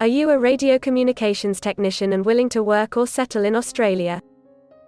Are you a radio communications technician and willing to work or settle in Australia?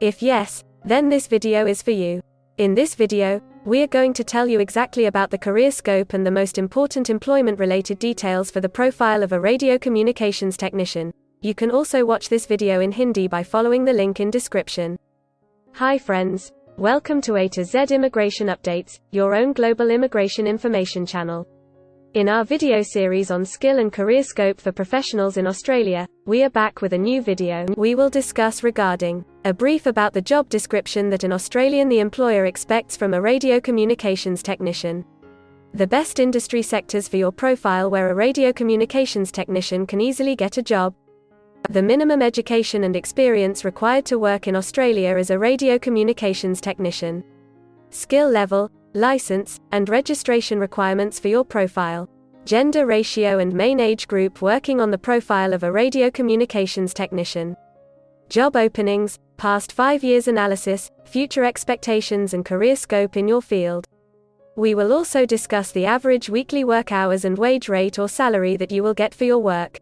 If yes, then this video is for you. In this video, we are going to tell you exactly about the career scope and the most important employment-related details for the profile of a radio communications technician. You can also watch this video in Hindi by following the link in description. Hi friends, welcome to A to Z Immigration Updates, your own global immigration information channel. In our video series on skill and career scope for professionals in Australia, we are back with a new video. We will discuss regarding a brief about the job description that an Australian the employer expects from a radio communications technician. The best industry sectors for your profile where a radio communications technician can easily get a job. The minimum education and experience required to work in Australia as a radio communications technician. Skill level, license, and registration requirements for your profile. Gender ratio and main age group working on the profile of a radio communications technician. Job openings, past 5 years analysis, future expectations and career scope in your field. We will also discuss the average weekly work hours and wage rate or salary that you will get for your work.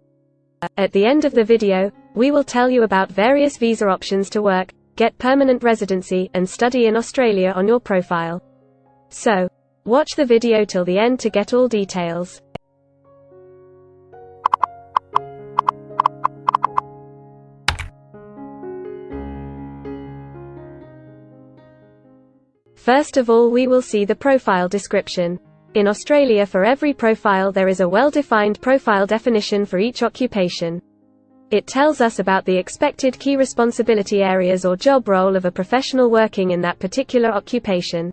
At the end of the video, we will tell you about various visa options to work, get permanent residency, and study in Australia on your profile. So, watch the video till the end to get all details. First of all, we will see the profile description. In Australia, for every profile there is a well-defined profile definition for each occupation. It tells us about the expected key responsibility areas or job role of a professional working in that particular occupation.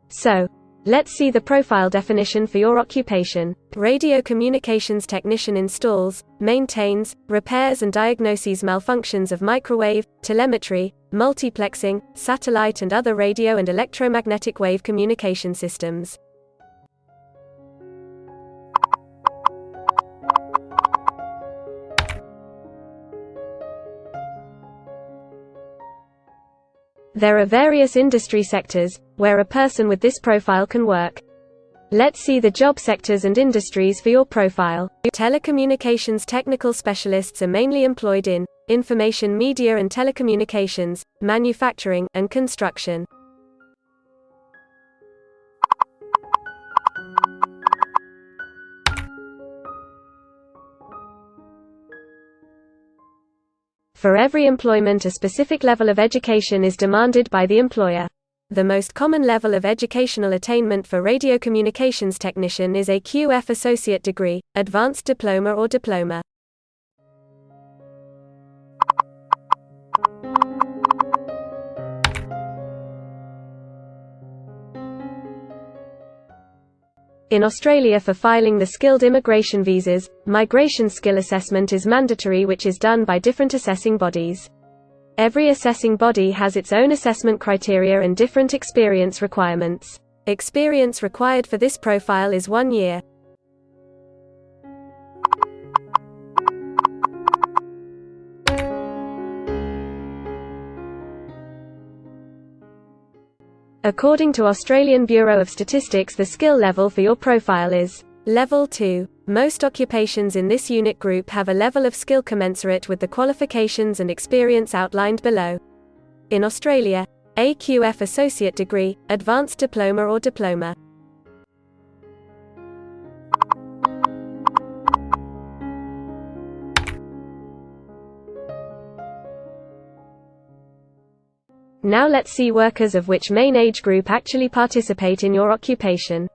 So, let's see the profile definition for your occupation. Radio communications technician installs, maintains, repairs and diagnoses malfunctions of microwave, telemetry, multiplexing, satellite and other radio and electromagnetic wave communication systems. There are various industry sectors where a person with this profile can work. Let's see the job sectors and industries for your profile. Telecommunications technical specialists are mainly employed in information media and telecommunications, manufacturing, and construction. For every employment, a specific level of education is demanded by the employer. The most common level of educational attainment for radio communications technician is a QF associate degree, advanced diploma or diploma. In Australia, for filing the skilled immigration visas, migration skill assessment is mandatory, which is done by different assessing bodies. Every assessing body has its own assessment criteria and different experience requirements. Experience required for this profile is 1 year. According to Australian Bureau of Statistics, the skill level for your profile is Level 2. Most occupations in this unit group have a level of skill commensurate with the qualifications and experience outlined below. In Australia, a QF associate degree, advanced diploma or diploma. Now let's see workers of which main age group actually participate in your occupation.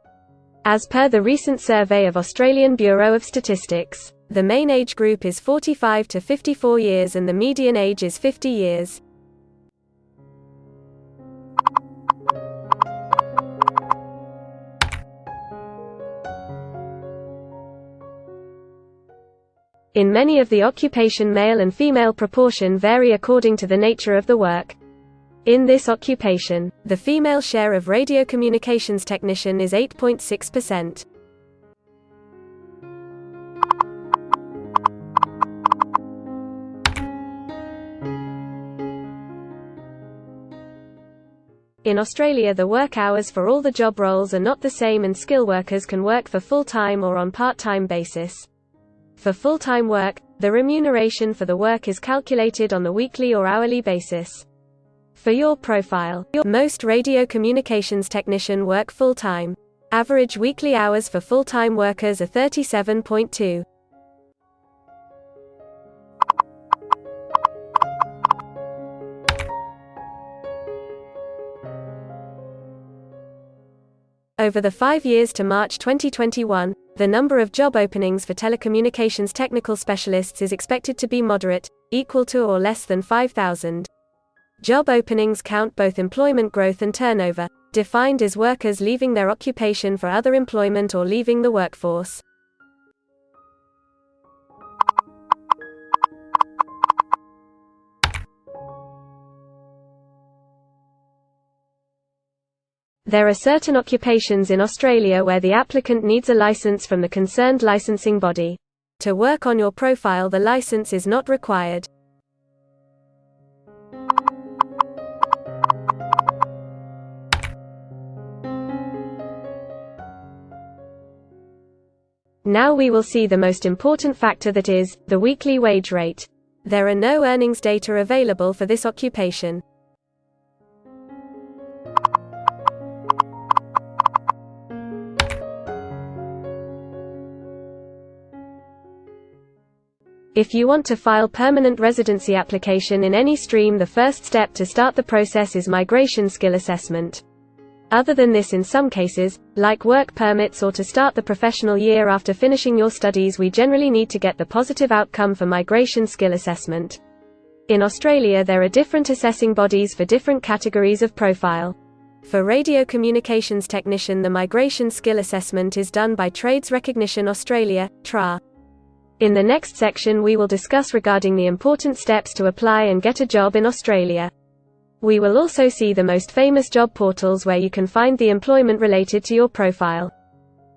As per the recent survey of Australian Bureau of Statistics, the main age group is 45 to 54 years and the median age is 50 years. In many of the occupation, male and female proportion vary according to the nature of the work. In this occupation, the female share of radio communications technician is 8.6%. In Australia, the work hours for all the job roles are not the same and skill workers can work for full-time or on part-time basis. For full-time work, the remuneration for the work is calculated on the weekly or hourly basis. For your profile, most radio communications technician work full-time. Average weekly hours for full-time workers are 37.2. Over the 5 years to March 2021, the number of job openings for telecommunications technical specialists is expected to be moderate, equal to or less than 5,000. Job openings count both employment growth and turnover, defined as workers leaving their occupation for other employment or leaving the workforce. There are certain occupations in Australia where the applicant needs a license from the concerned licensing body. To work on your profile, the license is not required. Now we will see the most important factor, that is, the weekly wage rate. There are no earnings data available for this occupation. If you want to file permanent residency application in any stream, the first step to start the process is migration skill assessment. Other than this, in some cases, like work permits or to start the professional year after finishing your studies, we generally need to get the positive outcome for migration skill assessment. In Australia, there are different assessing bodies for different categories of profile. For radio communications technician, the migration skill assessment is done by Trades Recognition Australia, TRA. In the next section we will discuss regarding the important steps to apply and get a job in Australia. We will also see the most famous job portals where you can find the employment related to your profile.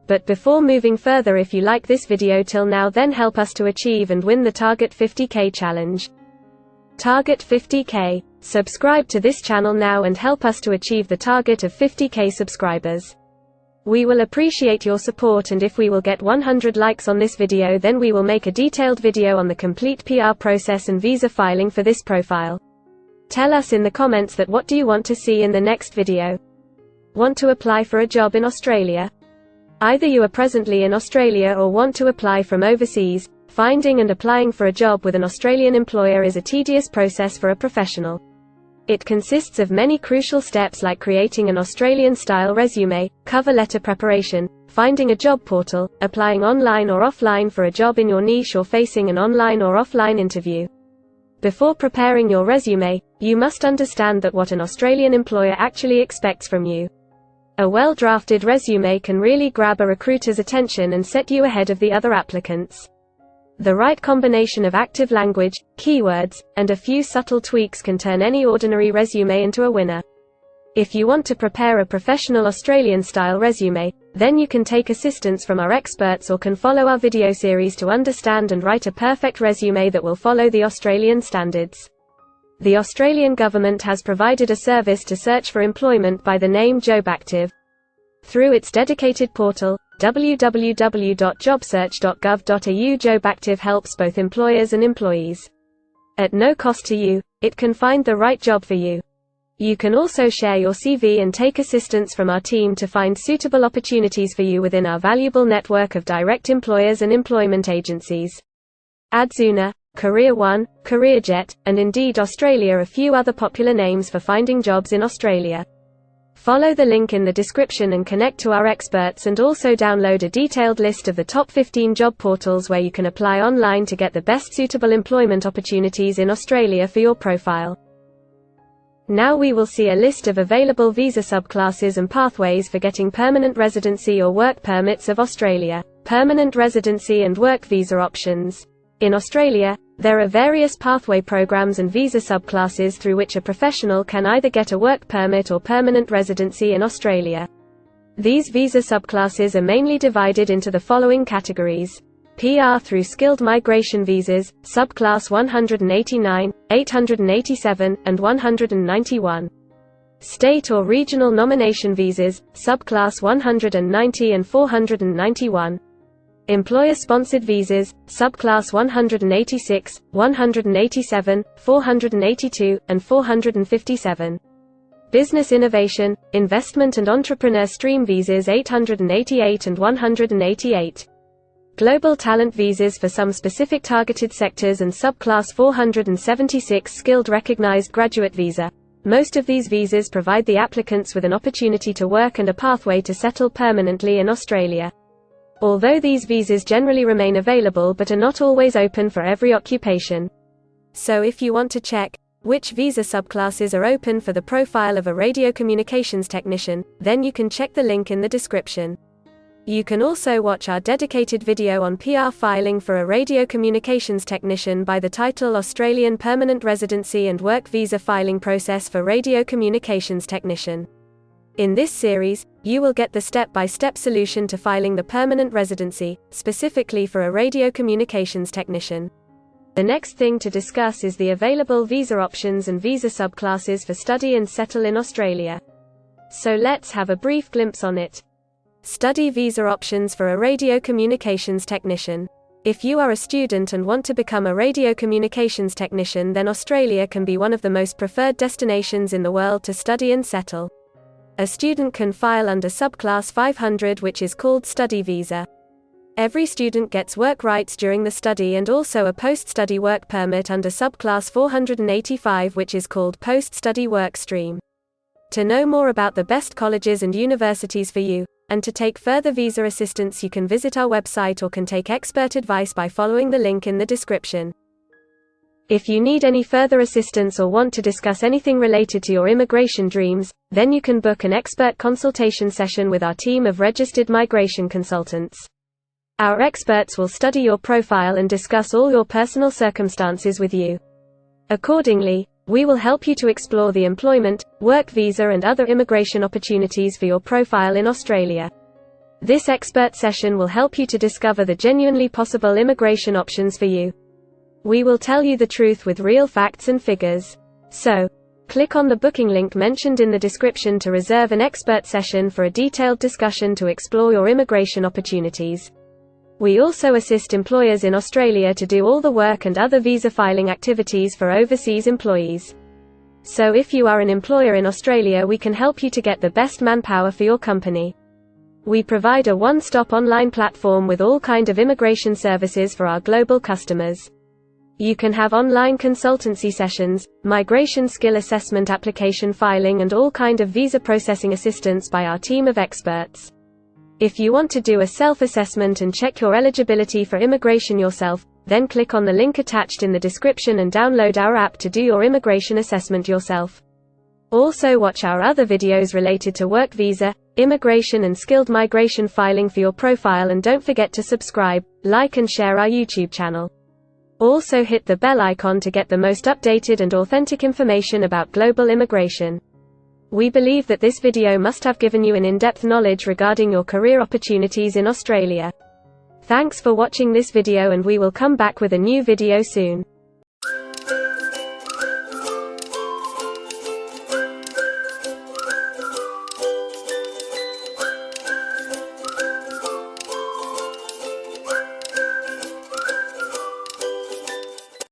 But before moving further, if you like this video till now, then help us to achieve and win the Target 50K challenge. Target 50K. Subscribe to this channel now and help us to achieve the target of 50K subscribers. We will appreciate your support, and if we will get 100 likes on this video, then we will make a detailed video on the complete PR process and visa filing for this profile. Tell us in the comments that what do you want to see in the next video. Want to apply for a job in Australia? Either you are presently in Australia or want to apply from overseas. Finding and applying for a job with an Australian employer is a tedious process for a professional. It consists of many crucial steps like creating an Australian-style resume, cover letter preparation, finding a job portal, applying online or offline for a job in your niche, or facing an online or offline interview. Before preparing your resume, you must understand that what an Australian employer actually expects from you. A well-drafted resume can really grab a recruiter's attention and set you ahead of the other applicants. The right combination of active language, keywords, and a few subtle tweaks can turn any ordinary resume into a winner. If you want to prepare a professional Australian-style resume, then you can take assistance from our experts or can follow our video series to understand and write a perfect resume that will follow the Australian standards. The Australian government has provided a service to search for employment by the name JobActive. Through its dedicated portal, www.jobsearch.gov.au, JobActive helps both employers and employees. At no cost to you, it can find the right job for you. You can also share your CV and take assistance from our team to find suitable opportunities for you within our valuable network of direct employers and employment agencies. Adzuna, Career One, CareerJet, and Indeed Australia are a few other popular names for finding jobs in Australia. Follow the link in the description and connect to our experts, and also download a detailed list of the top 15 job portals where you can apply online to get the best suitable employment opportunities in Australia for your profile. Now we will see a list of available visa subclasses and pathways for getting permanent residency or work permits of Australia. Permanent residency and work visa options. In Australia, there are various pathway programs and visa subclasses through which a professional can either get a work permit or permanent residency in Australia. These visa subclasses are mainly divided into the following categories: PR through skilled migration visas, subclass 189, 887, and 191. State or regional nomination visas, subclass 190 and 491. Employer-sponsored visas, subclass 186, 187, 482, and 457. Business innovation, investment and entrepreneur stream visas 888 and 188. Global talent visas for some specific targeted sectors and subclass 476 skilled recognized graduate visa. Most of these visas provide the applicants with an opportunity to work and a pathway to settle permanently in Australia. Although these visas generally remain available but are not always open for every occupation. So if you want to check which visa subclasses are open for the profile of a radio communications technician, then you can check the link in the description. You can also watch our dedicated video on PR filing for a radio communications technician by the title Australian Permanent Residency and Work Visa Filing Process for Radio Communications Technician. In this series, you will get the step-by-step solution to filing the permanent residency, specifically for a radio communications technician. The next thing to discuss is the available visa options and visa subclasses for study and settle in Australia. So let's have a brief glimpse on it. Study visa options for a radio communications technician. If you are a student and want to become a radio communications technician, then Australia can be one of the most preferred destinations in the world to study and settle. A student can file under subclass 500, which is called study visa. Every student gets work rights during the study and also a post-study work permit under subclass 485, which is called post-study work stream. To know more about the best colleges and universities for you, and to take further visa assistance, you can visit our website or can take expert advice by following the link in the description. If you need any further assistance or want to discuss anything related to your immigration dreams, then you can book an expert consultation session with our team of registered migration consultants. Our experts will study your profile and discuss all your personal circumstances with you. Accordingly, we will help you to explore the employment, work visa and other immigration opportunities for your profile in Australia. This expert session will help you to discover the genuinely possible immigration options for you. We will tell you the truth with real facts and figures. So, click on the booking link mentioned in the description to reserve an expert session for a detailed discussion to explore your immigration opportunities. We also assist employers in Australia to do all the work and other visa filing activities for overseas employees. So if you are an employer in Australia, we can help you to get the best manpower for your company. We provide a one-stop online platform with all kind of immigration services for our global customers. You can have online consultancy sessions, migration skill assessment, application filing and all kind of visa processing assistance by our team of experts. If you want to do a self-assessment and check your eligibility for immigration yourself, then click on the link attached in the description and download our app to do your immigration assessment yourself. Also watch our other videos related to work visa, immigration and skilled migration filing for your profile, and don't forget to subscribe, like and share our YouTube channel. Also hit the bell icon to get the most updated and authentic information about global immigration. We believe that this video must have given you an in-depth knowledge regarding your career opportunities in Australia. Thanks for watching this video, and we will come back with a new video soon.